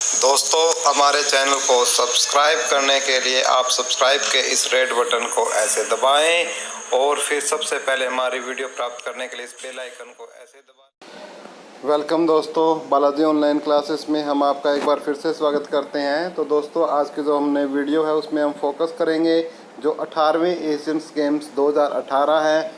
दोस्तों, हमारे चैनल को सब्सक्राइब करने के लिए आप सब्सक्राइब के इस रेड बटन को ऐसे दबाएं और फिर सबसे पहले हमारी वीडियो प्राप्त करने के लिए इस बेल आइकन को ऐसे दबाएं। वेलकम दोस्तों, बालाजी ऑनलाइन क्लासेस में हम आपका एक बार फिर से स्वागत करते हैं। तो दोस्तों, आज की जो हमने वीडियो है उसमें हम फोकस करेंगे जो 18वें एशियन गेम्स 2018 हैं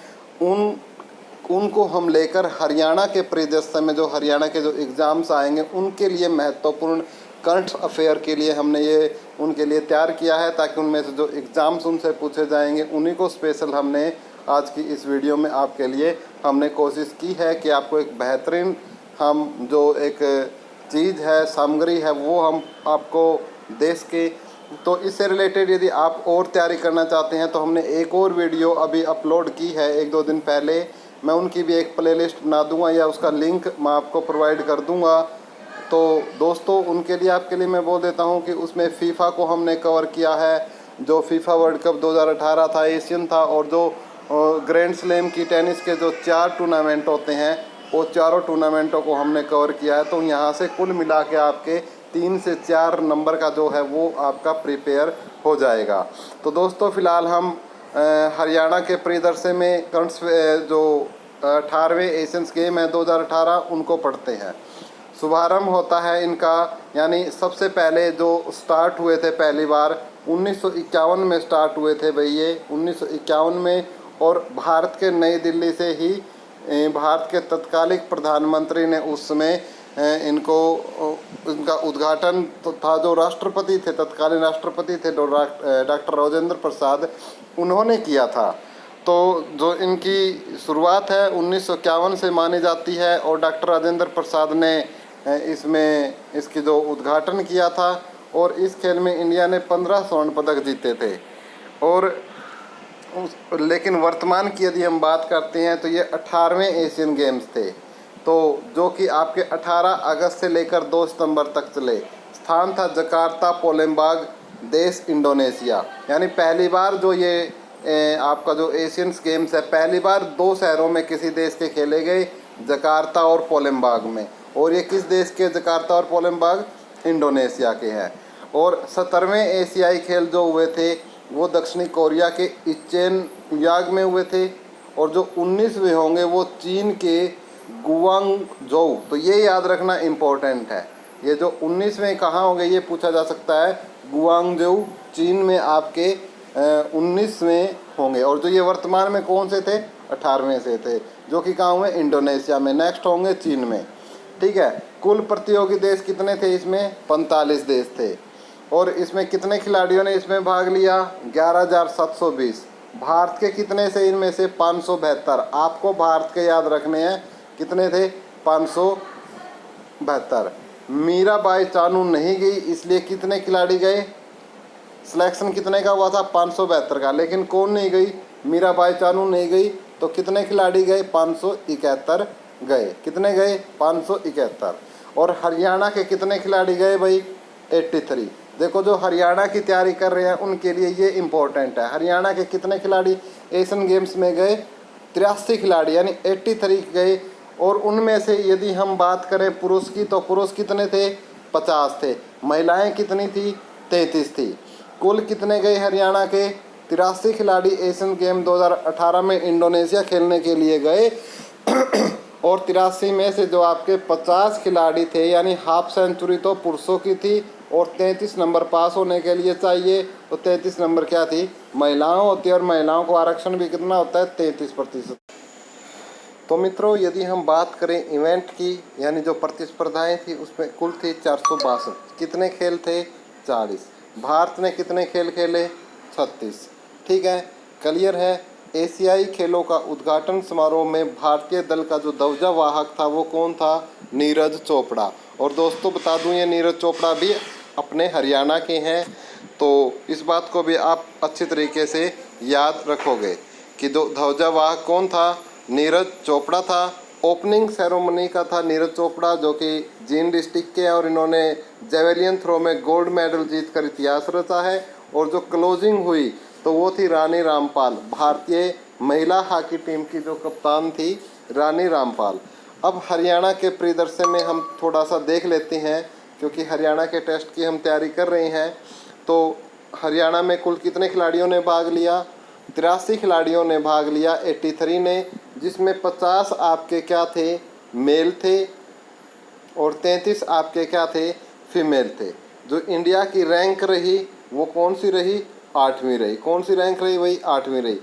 उनको हम लेकर हरियाणा के परिदृश्य में जो हरियाणा के जो एग्ज़ाम्स आएंगे उनके लिए महत्वपूर्ण करंट अफेयर के लिए हमने ये उनके लिए तैयार किया है, ताकि उनमें से जो एग्ज़ाम्स उनसे पूछे जाएंगे उन्हीं को स्पेशल हमने आज की इस वीडियो में आपके लिए हमने कोशिश की है कि आपको एक बेहतरीन हम जो एक चीज़ है, सामग्री है, वो हम आपको दे सके। तो इससे रिलेटेड यदि आप और तैयारी करना चाहते हैं तो हमने एक और वीडियो अभी अपलोड की है 1-2 दिन पहले। मैं उनकी भी एक प्लेलिस्ट बना दूंगा या उसका लिंक मैं आपको प्रोवाइड कर दूंगा। तो दोस्तों, उनके लिए आपके लिए मैं बोल देता हूं कि उसमें फीफा को हमने कवर किया है, जो फीफा वर्ल्ड कप 2018 था, एशियन था, और जो ग्रैंड स्लैम की टेनिस के जो 4 टूर्नामेंट होते हैं वो चारों टूर्नामेंटों को हमने कवर किया है। तो यहाँ से कुल मिला के आपके 3 से 4 नंबर का जो है वो आपका प्रिपेयर हो जाएगा। तो दोस्तों, फ़िलहाल हम हरियाणा के परिदृश्य में करंट जो 18वें एशियन गेम है 2018 उनको पढ़ते हैं। शुभारंभ होता है इनका, यानी सबसे पहले जो स्टार्ट हुए थे पहली बार 1951 में स्टार्ट हुए थे भाई, ये 1951 में। और भारत के नई दिल्ली से ही भारत के तत्कालीन प्रधानमंत्री ने उस समय इनका उद्घाटन तो था, जो राष्ट्रपति थे, तत्कालीन राष्ट्रपति थे डॉक्टर राजेंद्र प्रसाद, उन्होंने किया था। तो जो इनकी शुरुआत है 1951 से मानी जाती है और डॉक्टर राजेंद्र प्रसाद ने इसकी जो उद्घाटन किया था। और इस खेल में इंडिया ने 15 स्वर्ण पदक जीते थे। और लेकिन वर्तमान की यदि हम बात करते हैं तो ये 18वें एशियन गेम्स थे, तो जो कि आपके 18 अगस्त से लेकर 2 सितंबर तक चले। स्थान था जकार्ता, पोलैम्बाग, देश इंडोनेशिया। यानी पहली बार जो ये आपका जो एशियन गेम्स है पहली बार 2 शहरों में किसी देश के खेले गए, जकार्ता और पोलैम्बाग में। और ये किस देश के जकार्ता और पोलैम्बाग? इंडोनेशिया के हैं। और 17वें एशियाई खेल जो हुए थे वो दक्षिणी कोरिया के इचेनयाग में हुए थे। और जो 19वें होंगे वो चीन के गुआंगझोउ। तो ये याद रखना इम्पोर्टेंट है, ये जो 19वें कहाँ होंगे ये पूछा जा सकता है। गुआंगझोउ चीन में आपके 19वें होंगे। और जो ये वर्तमान में कौन से थे? 18वें से थे, जो कि कहाँ हुए? इंडोनेशिया में। नेक्स्ट होंगे चीन में। ठीक है। कुल प्रतियोगी देश कितने थे इसमें? 45 देश थे। और इसमें कितने खिलाड़ियों ने इसमें भाग लिया? 11,720। भारत के कितने से इनमें से? 572। आपको भारत के याद रखने हैं, कितने थे? 572। मीराबाई चानू नहीं गई, इसलिए कितने खिलाड़ी गए? सिलेक्शन कितने का हुआ था? 572 का। लेकिन कौन नहीं गई? मीराबाई चानू नहीं गई। तो कितने खिलाड़ी गए? 571 गए। कितने गए? 571। और हरियाणा के कितने खिलाड़ी गए भाई? 83। देखो, जो हरियाणा की तैयारी कर रहे हैं उनके लिए ये इम्पोर्टेंट है। हरियाणा के कितने खिलाड़ी एशियन गेम्स में गए? 83 खिलाड़ी, यानी 83 गए। और उनमें से यदि हम बात करें पुरुष की, तो पुरुष कितने थे? 50 थे। महिलाएं कितनी थी? 33 थी। कुल कितने गए हरियाणा के? 83 खिलाड़ी एशियन गेम 2018 में इंडोनेशिया खेलने के लिए गए। और 83 में से जो आपके 50 खिलाड़ी थे, यानी हाफ सेंचुरी तो पुरुषों की थी, और 33 नंबर पास होने के लिए चाहिए। तो 33 नंबर क्या थी? महिलाओं होती है। और महिलाओं को आरक्षण भी कितना होता है? 33%। तो मित्रों, यदि हम बात करें इवेंट की, यानी जो प्रतिस्पर्धाएं थी, उसमें कुल थी 462। कितने खेल थे? 40। भारत ने कितने खेल खेले? 36। ठीक है, क्लियर है। एशियाई खेलों का उद्घाटन समारोह में भारतीय दल का जो ध्वजावाहक था वो कौन था? नीरज चोपड़ा। और दोस्तों, बता दूं, ये नीरज चोपड़ा भी अपने हरियाणा के हैं। तो इस बात को भी आप अच्छी तरीके से याद रखोगे कि जो ध्वजावाहक कौन था? नीरज चोपड़ा था। ओपनिंग सेरेमनी का था नीरज चोपड़ा, जो कि जींद डिस्ट्रिक्ट के हैं, और इन्होंने जेवेलियन थ्रो में गोल्ड मेडल जीतकर इतिहास रचा है। और जो क्लोजिंग हुई तो वो थी रानी रामपाल, भारतीय महिला हॉकी टीम की जो कप्तान थी रानी रामपाल। अब हरियाणा के परिदृश्य में हम थोड़ा सा देख लेते हैं क्योंकि हरियाणा के टेस्ट की हम तैयारी कर रहे हैं। तो हरियाणा में कुल कितने खिलाड़ियों ने भाग लिया? 83 खिलाड़ियों ने भाग लिया, 83 ने, जिसमें 50 आपके क्या थे? मेल थे, और 33 आपके क्या थे? फीमेल थे। जो इंडिया की रैंक रही वो कौन सी रही? 8वीं रही। कौन सी रैंक रही? वही 8वीं रही।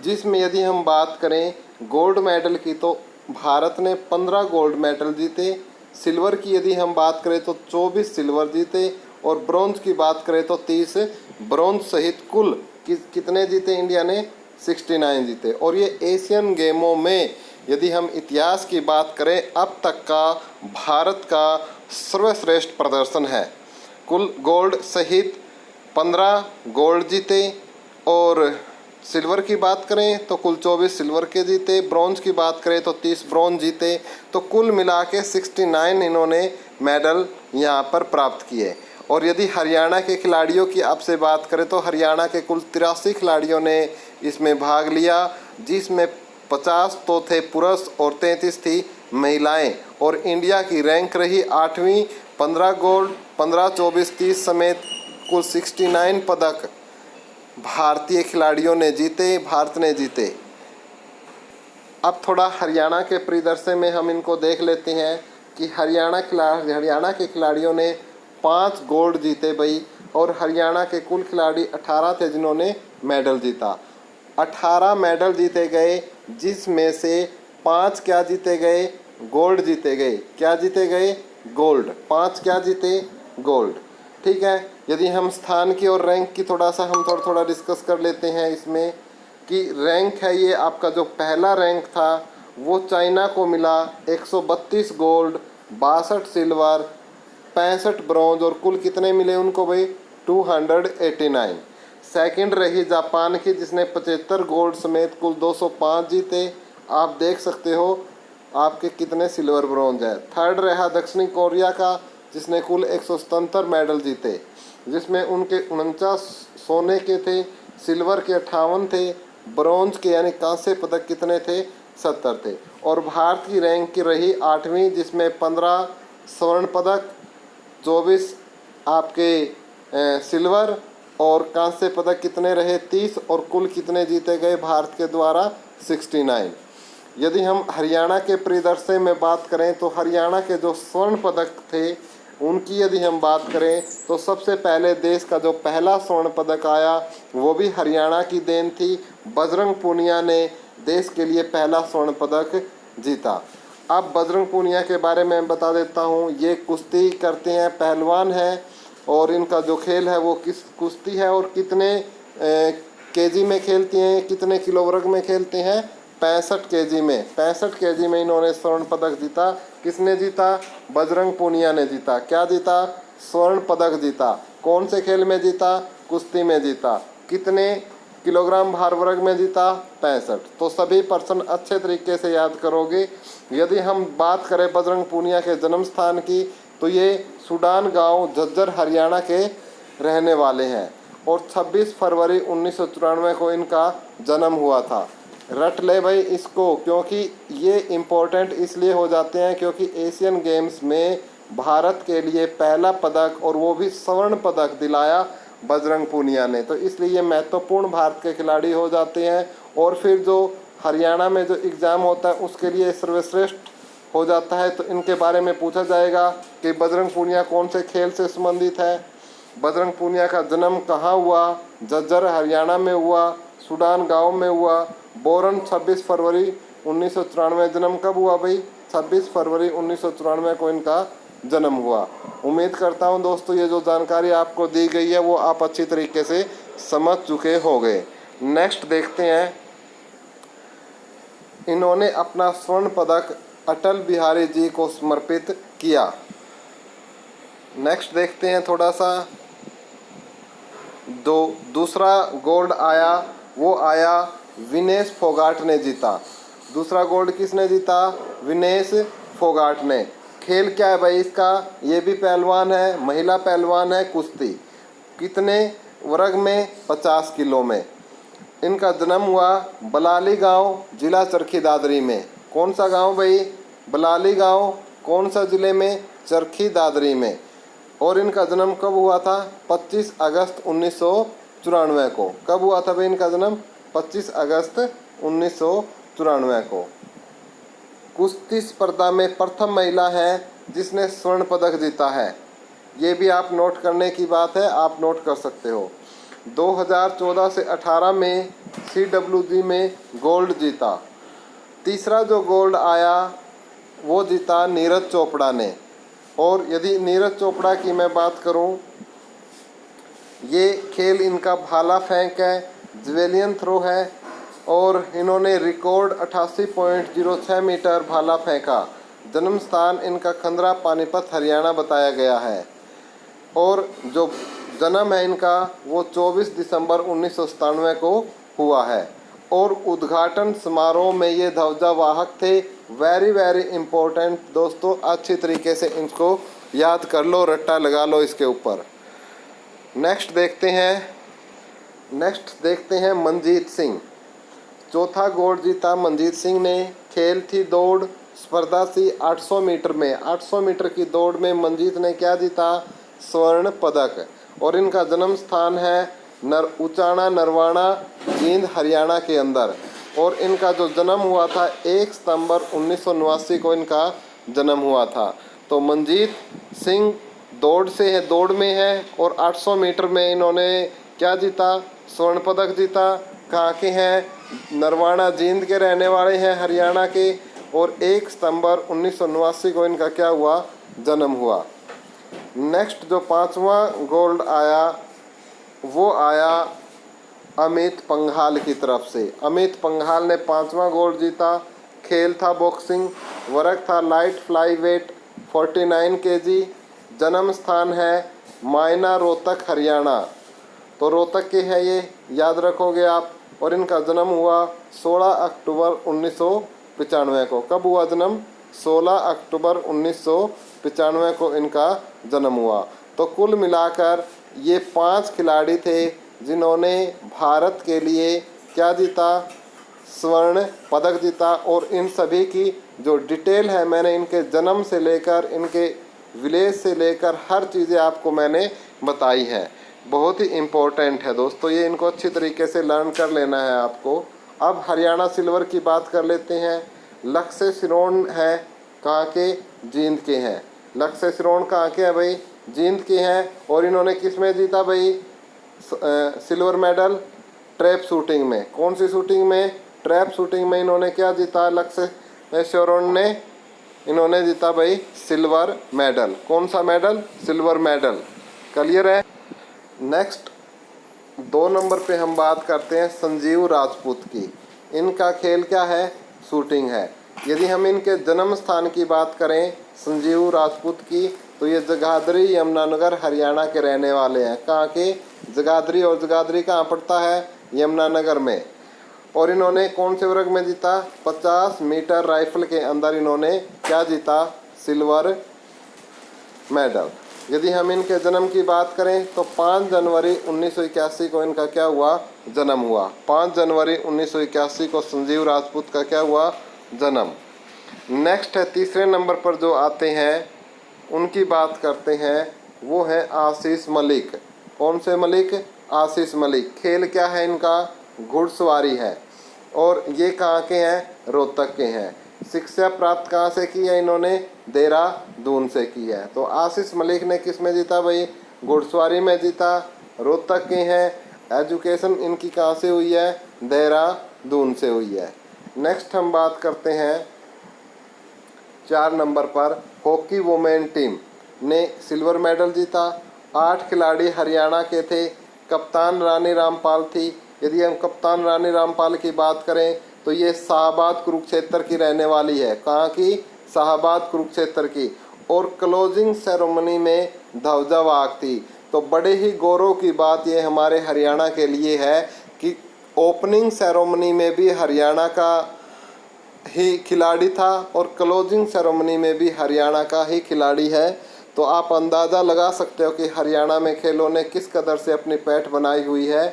जिसमें यदि हम बात करें गोल्ड मेडल की तो भारत ने 15 गोल्ड मेडल जीते। सिल्वर की यदि हम बात करें तो 24 सिल्वर जीते, और ब्रॉन्ज की बात करें तो 30 ब्रॉन्ज सहित कुल कितने जीते इंडिया ने? 69 जीते। और ये एशियन गेमों में यदि हम इतिहास की बात करें अब तक का भारत का सर्वश्रेष्ठ प्रदर्शन है। कुल गोल्ड सहित 15 गोल्ड जीते, और सिल्वर की बात करें तो कुल 24 सिल्वर के जीते, ब्रॉन्ज की बात करें तो 30 ब्रॉन्ज जीते। तो कुल मिला के 69 इन्होंने मेडल यहाँ पर प्राप्त किए। और यदि हरियाणा के खिलाड़ियों की आपसे बात करें तो हरियाणा के कुल 83 खिलाड़ियों ने इसमें भाग लिया, जिसमें 50 तो थे पुरुष और 33 थी महिलाएं। और इंडिया की रैंक रही 8वीं, 15 गोल्ड, 15, 24, 30 समेत कुल 69 पदक भारतीय खिलाड़ियों ने जीते, भारत ने जीते। अब थोड़ा हरियाणा के परिदृश्य में हम इनको देख लेते हैं कि हरियाणा के खिलाड़ियों ने 5 गोल्ड जीते भाई, और हरियाणा के कुल खिलाड़ी 18 थे जिन्होंने मेडल जीता। 18 मेडल जीते गए, जिसमें से 5 क्या जीते गए? गोल्ड जीते गए। क्या जीते गए? गोल्ड। 5 क्या जीते? गोल्ड। ठीक है। यदि हम स्थान की और रैंक की थोड़ा थोड़ा डिस्कस कर लेते हैं इसमें, कि रैंक है ये आपका जो पहला रैंक था वो चाइना को मिला 132 गोल्ड, 62 सिल्वर, 65 ब्रॉन्ज, और कुल कितने मिले उनको भाई? 289। सेकंड रही जापान की, जिसने 75 गोल्ड समेत कुल 205 जीते। आप देख सकते हो आपके कितने सिल्वर ब्रॉन्ज है। थर्ड रहा दक्षिणी कोरिया का, जिसने कुल 177 मेडल जीते, जिसमें उनके 49 सोने के थे, सिल्वर के 58 थे, ब्रॉन्ज के यानी कांस्य पदक कितने थे? 70 थे। और भारत की रैंक की रही 8वीं, जिसमें 15 स्वर्ण पदक, 24 आपके सिल्वर, और कांस्य पदक कितने रहे? 30, और कुल कितने जीते गए भारत के द्वारा? 69। यदि हम हरियाणा के परिदृश्य में बात करें तो हरियाणा के जो स्वर्ण पदक थे उनकी यदि हम बात करें तो सबसे पहले देश का जो पहला स्वर्ण पदक आया वो भी हरियाणा की देन थी। बजरंग पूनिया ने देश के लिए पहला स्वर्ण पदक जीता। अब बजरंग पूनिया के बारे में बता देता हूँ। ये कुश्ती करते हैं, पहलवान है, और इनका जो खेल है वो कुश्ती है। और कितने केजी में खेलते हैं, कितने किलो वर्ग में खेलते हैं? 65 केजी में। 65 केजी में इन्होंने स्वर्ण पदक जीता। किसने जीता? बजरंग पूनिया ने जीता। क्या जीता? स्वर्ण पदक जीता। कौन से खेल में जीता? कुश्ती में जीता। कितने किलोग्राम भार वर्ग में जीता? 65। तो सभी पर्सन अच्छे तरीके से याद करोगे। यदि हम बात करें बजरंग पूनिया के जन्म स्थान की तो ये सूडान गांव झज्जर हरियाणा के रहने वाले हैं, और 26 फरवरी 1994 को इनका जन्म हुआ था। रट ले भाई इसको, क्योंकि ये इम्पोर्टेंट इसलिए हो जाते हैं क्योंकि एशियन गेम्स में भारत के लिए पहला पदक, और वो भी स्वर्ण पदक दिलाया बजरंग पूनिया ने। तो इसलिए ये महत्वपूर्ण भारत के खिलाड़ी हो जाते हैं। और फिर जो हरियाणा में जो एग्ज़ाम होता है उसके लिए सर्वश्रेष्ठ हो जाता है। तो इनके बारे में पूछा जाएगा कि बजरंग पूनिया कौन से खेल से संबंधित है। बजरंग पूनिया का जन्म कहाँ हुआ? झज्जर हरियाणा में हुआ, सूडान गांव में हुआ। बोरन 26 फरवरी 1994। जन्म कब हुआ भाई? 26 फरवरी 1994 को इनका जन्म हुआ। उम्मीद करता हूं दोस्तों ये जो जानकारी आपको दी गई है वो आप अच्छी तरीके से समझ चुके होंगे। नेक्स्ट देखते हैं, इन्होंने अपना स्वर्ण पदक अटल बिहारी जी को समर्पित किया। नेक्स्ट देखते हैं थोड़ा सा, दूसरा गोल्ड आया वो आया विनेश फोगाट ने जीता। दूसरा गोल्ड किसने जीता? विनेश फोगाट ने। खेल क्या है भाई इसका? ये भी पहलवान है, महिला पहलवान है, कुश्ती। कितने वर्ग में? 50 किलो में। इनका जन्म हुआ बलाली गांव, जिला चरखी दादरी में। कौन सा गांव भाई? बलाली गांव। कौन सा जिले में? चरखी दादरी में। और इनका जन्म कब हुआ था? 25 अगस्त 1994 को। कब हुआ था भाई इनका जन्म? 25 अगस्त 1994 को। कुश्ती स्पर्धा में प्रथम महिला है जिसने स्वर्ण पदक जीता है। ये भी आप नोट करने की बात है, आप नोट कर सकते हो। 2014 से 18 में CWG में गोल्ड जीता। तीसरा जो गोल्ड आया वो जीता नीरज चोपड़ा ने। और यदि नीरज चोपड़ा की मैं बात करूं, ये खेल इनका भाला फेंक है, जवेलियन थ्रो है और इन्होंने रिकॉर्ड 88.06 मीटर भाला फेंका। जन्म स्थान इनका खंदरा पानीपत हरियाणा बताया गया है। और जो जन्म है इनका वो 24 दिसंबर 1997 को हुआ है। और उद्घाटन समारोह में ये ध्वजावाहक थे। वेरी इम्पोर्टेंट दोस्तों, अच्छी तरीके से इनको याद कर लो, रट्टा लगा लो इसके ऊपर। नेक्स्ट देखते हैं मनजीत सिंह। चौथा गोल्ड जीता मनजीत सिंह ने। खेल थी दौड़, स्पर्धा थी 800 मीटर में। 800 मीटर की दौड़ में मनजीत ने क्या जीता? स्वर्ण पदक। और इनका जन्म स्थान है उचाना नरवाना, जींद हरियाणा के अंदर। और इनका जो जन्म हुआ था 1 सितंबर 1989 को इनका जन्म हुआ था। तो मनजीत सिंह दौड़ में है और 800 मीटर में इन्होंने क्या जीता? स्वर्ण पदक जीता। कहाँ के हैं? नरवाना जींद के रहने वाले हैं, हरियाणा के। और 1 सितंबर 1989 को इनका क्या हुआ? जन्म हुआ। नेक्स्ट जो 5वां गोल्ड आया वो आया अमित पंघाल की तरफ से। अमित पंघाल ने 5वां गोल्ड जीता। खेल था बॉक्सिंग, वर्ग था लाइट फ्लाईवेट 49 kg। जन्म स्थान है मायना, रोहतक हरियाणा। तो रोहतक के है ये, याद रखोगे आप। और इनका जन्म हुआ 16 अक्टूबर 1995 को। कब हुआ जन्म? 16 अक्टूबर 1995 को इनका जन्म हुआ। तो कुल मिलाकर ये 5 खिलाड़ी थे जिन्होंने भारत के लिए क्या जीता? स्वर्ण पदक जीता। और इन सभी की जो डिटेल है मैंने इनके जन्म से लेकर इनके विलेज से लेकर हर चीज़ें आपको मैंने बताई हैं। बहुत ही इम्पोर्टेंट है दोस्तों, ये इनको अच्छी तरीके से लर्न कर लेना है आपको। अब हरियाणा सिल्वर की बात कर लेते हैं। लक्ष्य सिरोन है, कहाँ के? जींद के हैं। लक्ष्य सिरोन कहाँ के हैं भाई? जींद के हैं। और इन्होंने किस में जीता भाई सिल्वर मेडल? ट्रैप शूटिंग में। कौन सी शूटिंग में? ट्रैप शूटिंग में इन्होंने क्या जीता? लक्ष्य सिरोन ने इन्होंने जीता भाई सिल्वर मेडल। कौन सा मेडल? Silver medal. क्लियर है। नेक्स्ट 2 नंबर पे हम बात करते हैं संजीव राजपूत की। इनका खेल क्या है? शूटिंग है। यदि हम इनके जन्म स्थान की बात करें संजीव राजपूत की, तो ये जगाधरी यमुनानगर हरियाणा के रहने वाले हैं। कहाँ के? जगाधरी। और जगाधरी कहाँ पड़ता है? यमुनानगर में। और इन्होंने कौन से वर्ग में जीता? 50 मीटर राइफल के अंदर इन्होंने क्या जीता? Silver medal. यदि हम इनके जन्म की बात करें तो 5 जनवरी 1981 को इनका क्या हुआ? जन्म हुआ। 5 जनवरी 1981 को संजीव राजपूत का क्या हुआ? जन्म। नेक्स्ट है तीसरे नंबर पर जो आते हैं उनकी बात करते हैं, वो है आशीष मलिक। कौन से मलिक? आशीष मलिक। खेल क्या है इनका? घुड़सवारी है। और ये कहाँ के हैं? रोहतक के हैं। शिक्षा प्राप्त कहाँ से की है इन्होंने? देहरादून से की है। तो आशीष मलिक ने किस में जीता भाई? घुड़सवारी में जीता। रोहतक के हैं। एजुकेशन इनकी कहाँ से हुई है? देहरादून से हुई है। नेक्स्ट हम बात करते हैं 4 नंबर पर हॉकी वुमेन टीम ने सिल्वर मेडल जीता। 8 खिलाड़ी हरियाणा के थे। कप्तान रानी रामपाल थी। यदि हम कप्तान रानी रामपाल की बात करें तो ये शाहबाद कुरुक्षेत्र की रहने वाली है। कहाँ की? शाहबाद कुरुक्षेत्र की। और क्लोजिंग सेरेमनी में ध्वजावाहक थी। तो बड़े ही गौरव की बात ये हमारे हरियाणा के लिए है कि ओपनिंग सेरेमनी में भी हरियाणा का ही खिलाड़ी था और क्लोजिंग सेरेमनी में भी हरियाणा का ही खिलाड़ी है। तो आप अंदाज़ा लगा सकते हो कि हरियाणा में खेलों ने किस कदर से अपनी पैठ बनाई हुई है।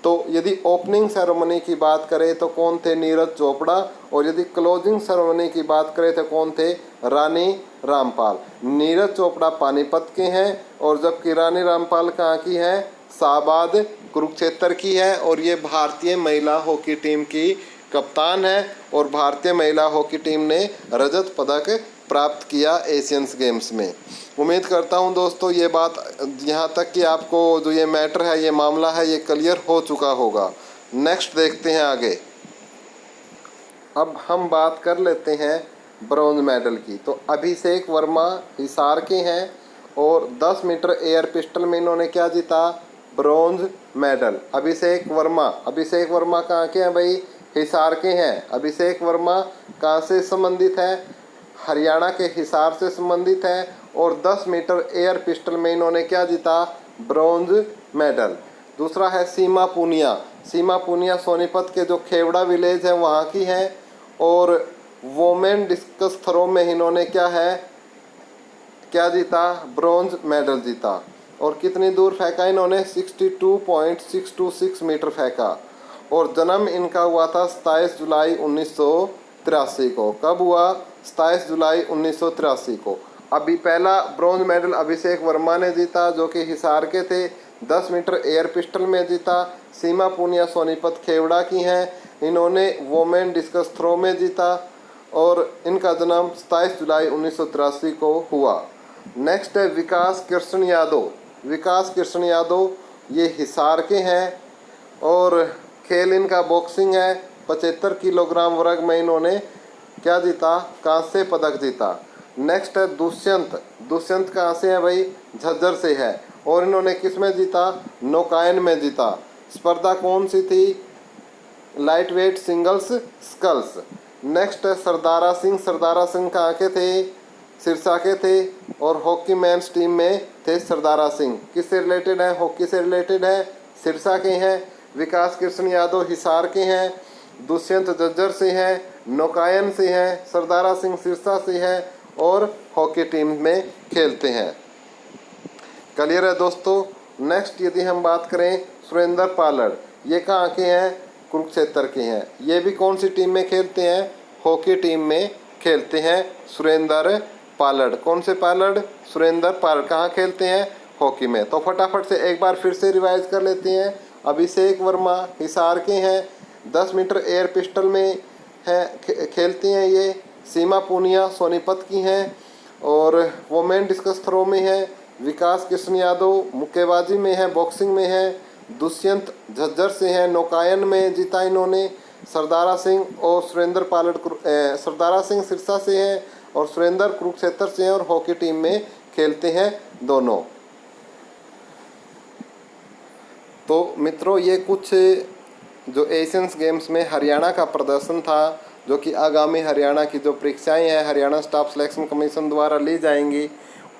तो यदि ओपनिंग सेरेमनी की बात करें तो कौन थे? नीरज चोपड़ा। और यदि क्लोजिंग सेरेमनी की बात करें तो कौन थे? रानी रामपाल। नीरज चोपड़ा पानीपत के हैं और जबकि रानी रामपाल कहाँ की है? शाहबाद कुरुक्षेत्र की है। और ये भारतीय महिला हॉकी टीम की कप्तान है और भारतीय महिला हॉकी टीम ने रजत पदक प्राप्त किया एशियंस गेम्स में। उम्मीद करता हूं दोस्तों ये बात यहाँ तक कि आपको जो ये मैटर है, ये मामला है, ये क्लियर हो चुका होगा। नेक्स्ट देखते हैं आगे। अब हम बात कर लेते हैं ब्रॉन्ज मेडल की। तो अभिषेक वर्मा हिसार के हैं और 10 मीटर एयर पिस्टल में इन्होंने क्या जीता? Bronze medal. अभिषेक वर्मा कहाँ के हैं भाई? हिसार के हैं। अभिषेक वर्मा कहाँ से संबंधित है? हरियाणा के हिसार से संबंधित है और 10 मीटर एयर पिस्टल में इन्होंने क्या जीता? Bronze medal. दूसरा है सीमा पूनिया सोनीपत के जो खेवड़ा विलेज है वहाँ की है और वोमेन डिस्कस थ्रो में इन्होंने क्या जीता? ब्रॉन्ज मेडल जीता। और कितनी दूर फेंका इन्होंने? 62.626 मीटर फेंका। और जन्म इनका हुआ था 27 जुलाई 1983 को। कब हुआ? 27 जुलाई 1983 को। अभी पहला ब्रॉन्ज मेडल अभिषेक वर्मा ने जीता जो कि हिसार के थे, 10 मीटर एयर पिस्टल में जीता। सीमा पूनिया सोनीपत खेवड़ा की हैं, इन्होंने वोमेन डिस्कस थ्रो में जीता और इनका जन्म 27 जुलाई 1983 को हुआ। नेक्स्ट है विकास कृष्ण यादव, ये हिसार के हैं और खेल इनका बॉक्सिंग है। 75 किलोग्राम वर्ग में इन्होंने क्या जीता? कांस्य पदक जीता। नेक्स्ट है दुष्यंत कहाँ से है भाई? झज्जर से है और इन्होंने किस में जीता? नौकायन में जीता। स्पर्धा कौन सी थी? Light weight singles sculls. Next है सरदारा सिंह कहाँ के थे? सिरसा के थे और हॉकी मेंस टीम में थे सरदारा सिंह। किससे रिलेटेड है? हॉकी से रिलेटेड है, सिरसा के हैं। विकास कृष्ण यादव हिसार के हैं, दुष्यंत झज्जर से हैं, नौकायन से हैं, सरदारा सिंह सिरसा से हैं और हॉकी टीम में खेलते हैं। क्लियर है दोस्तों। नेक्स्ट यदि हम बात करें सुरेंद्र पालड़, ये कहाँ के हैं? कुरुक्षेत्र के हैं। ये भी कौन सी टीम में खेलते हैं? हॉकी टीम में खेलते हैं सुरेंद्र पालड़। कौन से पालड़? सुरेंद्र पालड़। कहाँ खेलते हैं? हॉकी में। तो फटाफट से एक बार फिर से रिवाइज कर लेते हैं। अभिषेक वर्मा हिसार के हैं, 10 मीटर एयर पिस्टल में खेलते हैं ये। सीमा पूनिया सोनीपत की हैं और वोमेन डिस्कस थ्रो में है। विकास कृष्ण यादव मुक्केबाजी में है, बॉक्सिंग में है। दुष्यंत झज्जर से हैं, नौकायन में जीता इन्होंने। सरदारा सिंह सिरसा से हैं और सुरेंद्र कुरुक्षेत्र से हैं और हॉकी टीम में खेलते हैं दोनों। तो मित्रों ये कुछ जो एशियंस गेम्स में हरियाणा का प्रदर्शन था, जो कि आगामी हरियाणा की जो परीक्षाएं हैं हरियाणा स्टाफ सिलेक्शन कमीशन द्वारा ली जाएंगी,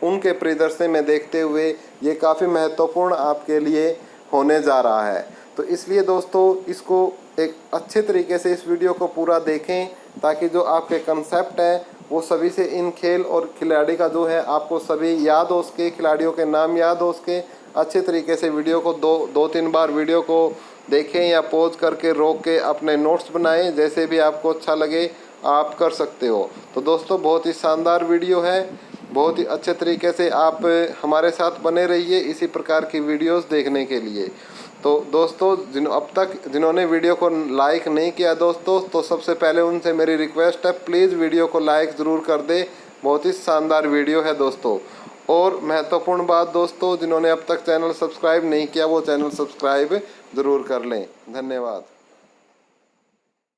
उनके परिदृश्य में देखते हुए ये काफ़ी महत्वपूर्ण आपके लिए होने जा रहा है। तो इसलिए दोस्तों इसको एक अच्छे तरीके से इस वीडियो को पूरा देखें ताकि जो आपके कंसेप्ट है वो सभी से इन खेल और खिलाड़ी का जो है आपको सभी याद हो सके, खिलाड़ियों के नाम याद हो सके। अच्छे तरीके से वीडियो को दो तीन बार वीडियो को देखें या पॉज करके रोक के अपने नोट्स बनाएं, जैसे भी आपको अच्छा लगे आप कर सकते हो। तो दोस्तों बहुत ही शानदार वीडियो है, बहुत ही अच्छे तरीके से आप हमारे साथ बने रहिए इसी प्रकार की वीडियोस देखने के लिए। तो दोस्तों अब तक जिन्होंने वीडियो को लाइक नहीं किया दोस्तों, तो सबसे पहले उनसे मेरी रिक्वेस्ट है प्लीज़ वीडियो को लाइक ज़रूर कर दे। बहुत ही शानदार वीडियो है दोस्तों। और महत्वपूर्ण बात दोस्तों, जिन्होंने अब तक चैनल सब्सक्राइब नहीं किया वो चैनल सब्सक्राइब ज़रूर कर लें। धन्यवाद।